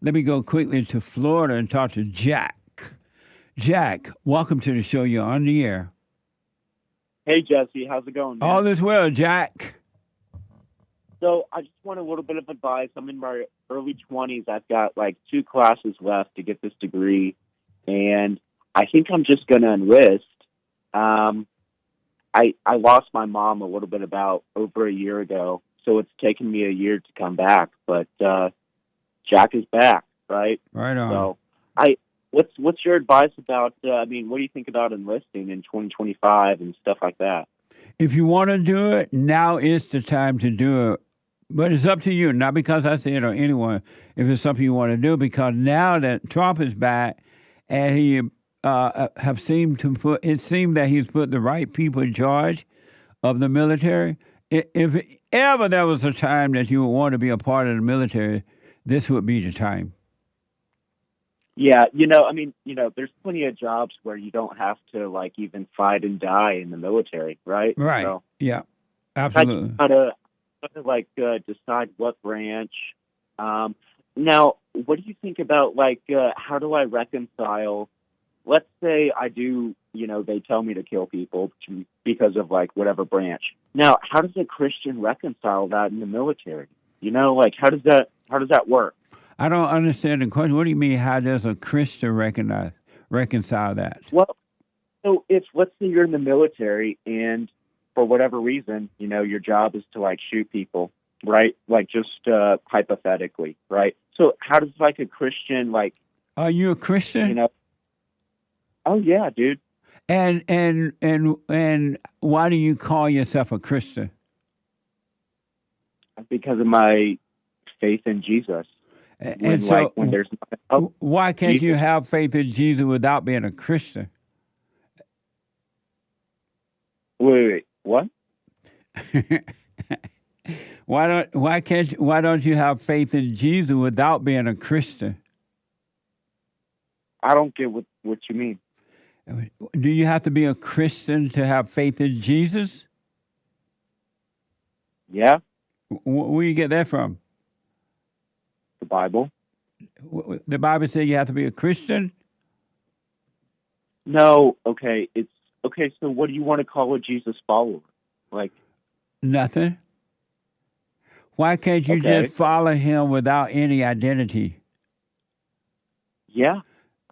Let me go quickly to Florida and talk to Jack. Jack, welcome to the show. You're on the air. Hey Jesse, how's it going, man? All is well, Jack. So I just want a little bit of advice. I'm in my early 20s. I've got like 2 classes left to get this degree, and I think I'm just going to enlist. Um, I lost my mom a little bit about over a year ago, so it's taken me a year to come back. But Jack is back, right? Right on. So I what's your advice about? I mean, what do you think about enlisting in 2025 and stuff like that? If you want to do it, now is the time to do it. But it's up to you, not because I say it or anyone. If it's something you want to do, because now that Trump is back, and he have seemed to put, it seemed that he's put the right people in charge of the military. If ever there was a time that you would want to be a part of the military, this would be the time. Yeah, I mean, there's plenty of jobs where you don't have to like even fight and die in the military, right? Right. So Yeah. I just Absolutely. gotta like decide what branch. Um, Now, what do you think about like how do I reconcile? Let's say I do, they tell me to kill people because of like whatever branch. Now, how does a Christian reconcile that in the military? Like how does that work? I don't understand the question. What do you mean? How does a Christian reconcile that? Well, so if let's say you're in the military and for whatever reason, your job is to like shoot people, right? Like just hypothetically, right? So how does like a Christian like, Are you a you Christian? know, oh yeah, dude, And why do you call yourself a Christian? because of my faith in Jesus. And When like so, when there's oh why can't you Jesus, have faith in Jesus without being a Christian? wait, what? Why don't you have faith in Jesus without being a Christian? I don't get what you mean. Do you have to be a Christian to have faith in Jesus? Yeah, Where you get that from? the Bible. The Bible says you have to be a Christian. No, okay, it's okay. So what do you want to call a Jesus follower? Like, Nothing. Why can't you just okay, follow him without any identity? yeah,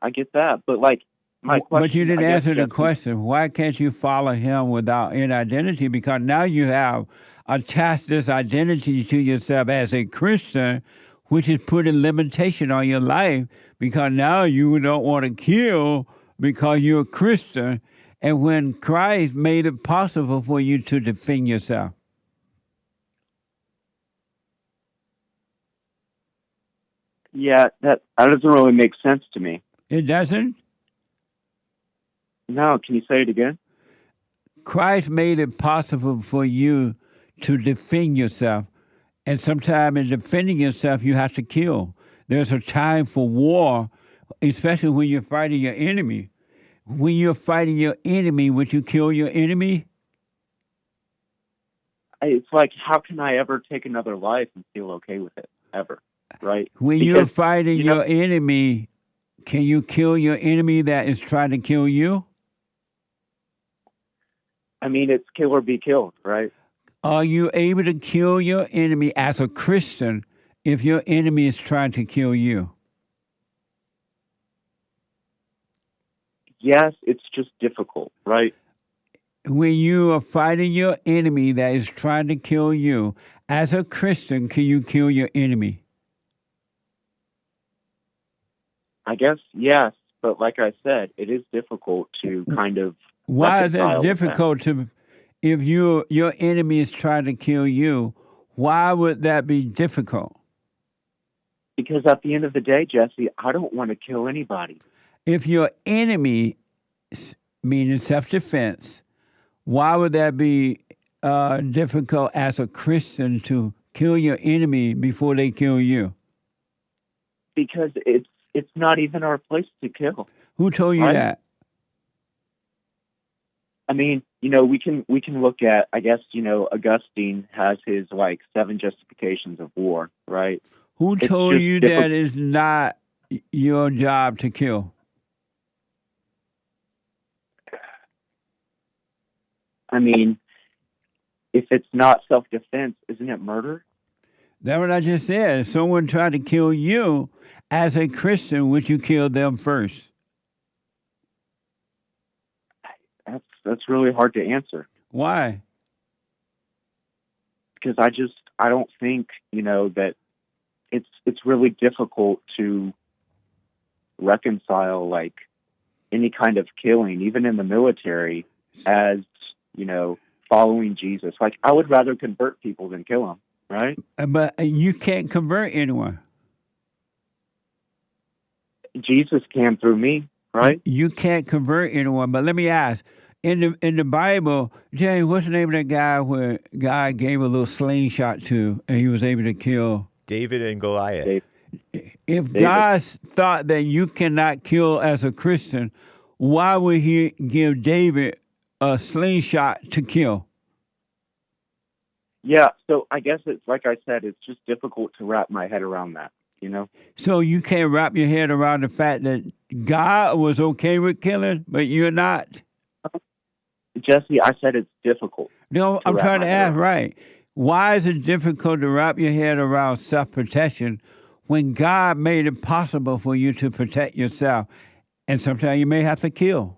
I get that, but like my But you question, I didn't guess, answer the Jesse. question. Why can't you follow him without any identity? Because now you have attached this identity to yourself as a Christian, which is putting limitation on your life because now you don't want to kill because you're a Christian. And when Christ made it possible for you to defend yourself, Yeah, that doesn't really make sense to me. it doesn't. No, can you say it again? Christ made it possible for you to defend yourself. And sometimes in defending yourself, you have to kill. There's a time for war, especially when you're fighting your enemy. When you're fighting your enemy, would you kill your enemy? It's like, how can I ever take another life and feel okay with it ever? Right? When you're Because, fighting you know, your enemy, can you kill your enemy that is trying to kill you? I mean, it's kill or be killed, right? Are you able to kill your enemy as a Christian if your enemy is trying to kill you? Yes, it's just difficult, right? When you are fighting your enemy that is trying to kill you, as a Christian, can you kill your enemy? I guess, yes. But like I said, it is difficult to kind of Why is that reconcile with that. difficult to, if your enemy is trying to kill you, why would that be difficult? Because at the end of the day, Jesse, I don't want to kill anybody. If your enemy, meaning self defense, why would that be difficult as a Christian to kill your enemy before they kill you? Because it's not even our place to kill, Who told you right? that? I mean, we can look at, I guess, Augustine has his like 7 justifications of war, right? Who It's told just you difficult. that it's not your job to kill? I mean, if it's not self-defense, isn't it murder? That's what I just said. If someone tried to kill you as a Christian, would you kill them first? That's really hard to answer Why? because I don't think that it's really difficult to reconcile like any kind of killing, even in the military, as following Jesus. Like I would rather convert people than kill them, right? But you can't convert anyone. Jesus came through me, right? You can't convert anyone. But let me ask: in the Bible, James, what's the name of that guy where God gave a little slingshot to, and he was able to kill? David and Goliath. David. If David. God thought that you cannot kill as a Christian, why would He give David a slingshot to kill? Yeah, so I guess it's like I said, it's just difficult to wrap my head around that, you know? So you can't wrap your head around the fact that God was okay with killing, but you're not. Jesse, I said it's difficult No, to I'm wrap trying my to head ask, around. right? Why is it difficult to wrap your head around self protection when God made it possible for you to protect yourself? And sometimes you may have to kill.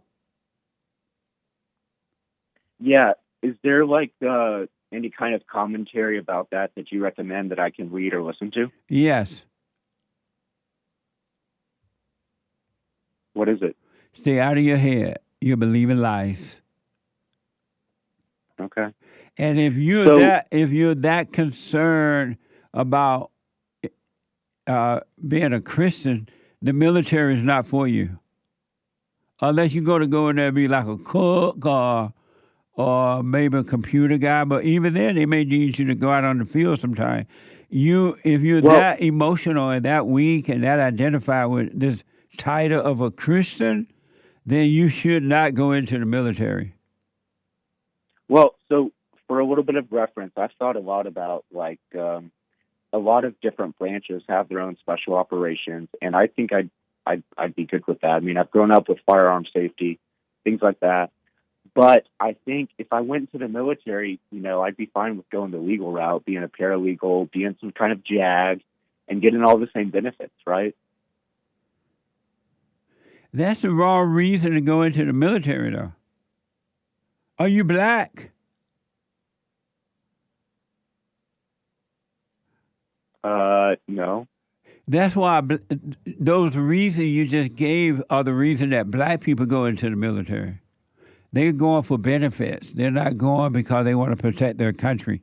Yeah, is there like any kind of commentary about that you recommend that I can read or listen to? Yes. What is it? Stay out of your head. You're believing lies. Okay. And So, if you're that concerned about being a Christian, the military is not for you. Unless you go in there and be like a cook or maybe a computer guy. But even then, they may need you to go out on the field sometime. If you're well, that emotional and that weak and that identified with this title of a Christian, then you should not go into the military. so for a little bit of reference, I've thought a lot about like a lot of different branches have their own special operations, and I think I'd be good with that. I mean, I've grown up with firearm safety, things like that. But I think if I went into the military, I'd be fine with going the legal route, being a paralegal, being some kind of JAG, and getting all the same benefits, right? That's the wrong reason to go into the military, though. Are you black? No. That's why those reasons you just gave are the reason that black people go into the military. They're going for benefits. They're not going because they want to protect their country.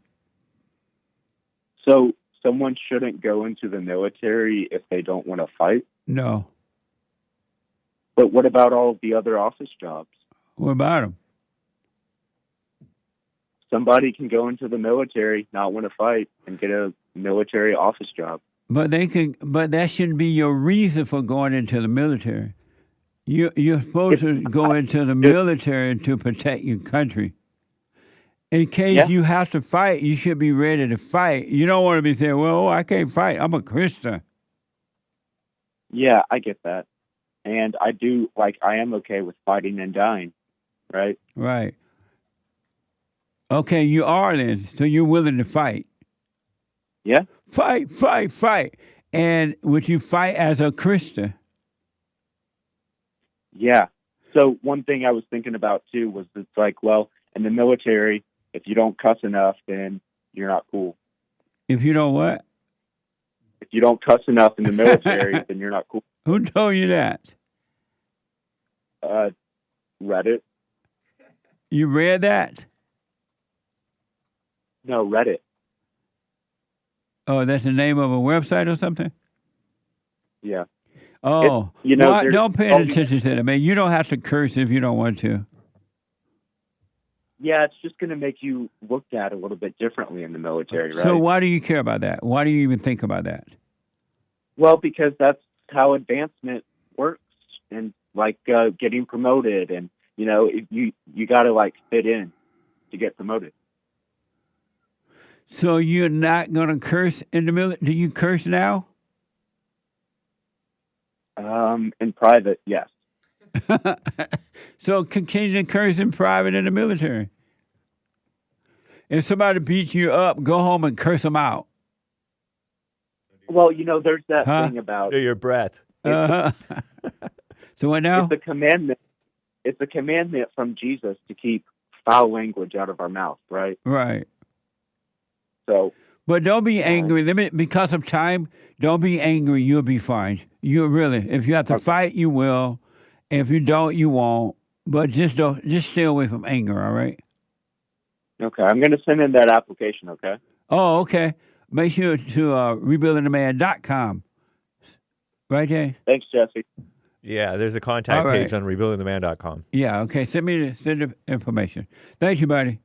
So someone shouldn't go into the military if they don't want to fight. No. But what about all of the other office jobs? What about them? Somebody can go into the military, not want to fight, and get a military office job. But that shouldn't be your reason for going into the military. You're supposed It's to go into the just, military to protect your country. In case yeah, you have to fight, you should be ready to fight. You don't want to be saying, "Well, I can't fight. I'm a Christian." yeah, I get that. And I am okay with fighting and dying, right? Right. Okay, you are then. So you're willing to fight. Yeah, Fight, fight, fight. And would you fight as a Christian? yeah. So one thing I was thinking about too was it's like, well, in the military, if you don't cuss enough, then you're not cool. If you know what? If you don't cuss enough in the military, then you're not cool. Who told you that? Uh, Reddit? You read that? No, Reddit. Oh, that's the name of a website or something? Yeah. Oh, There's don't pay all any these. attention to that, man. You don't have to curse if you don't want to. Yeah, it's just going to make you looked at a little bit differently in the military, right? So why do you care about that? Why do you even think about that? Well, because that's how advancement works, and like getting promoted, and you got to like fit in to get promoted. So you're not going to curse in the military? Do you curse now? In private, yes. So continue to curse in private in the military. If somebody beats you up, go home and curse them out. Well, there's that Huh? thing about Under your breath. Uh-huh. So what now? it's a commandment. It's a commandment from Jesus to keep foul language out of our mouth, right? Right. So, But don't be angry. Because of time, don't be angry. You'll be fine. You really. If you have to Okay. fight, you will. If you don't, you won't. But just stay away from anger, all right? okay, I'm going to send in that application. Okay. Oh, okay. Make sure to rebuildingtheman.com. Right, Jay? Thanks, Jesse. Yeah, there's a contact All right. page on rebuildingtheman.com. Yeah, okay. Send the information. Thank you, buddy.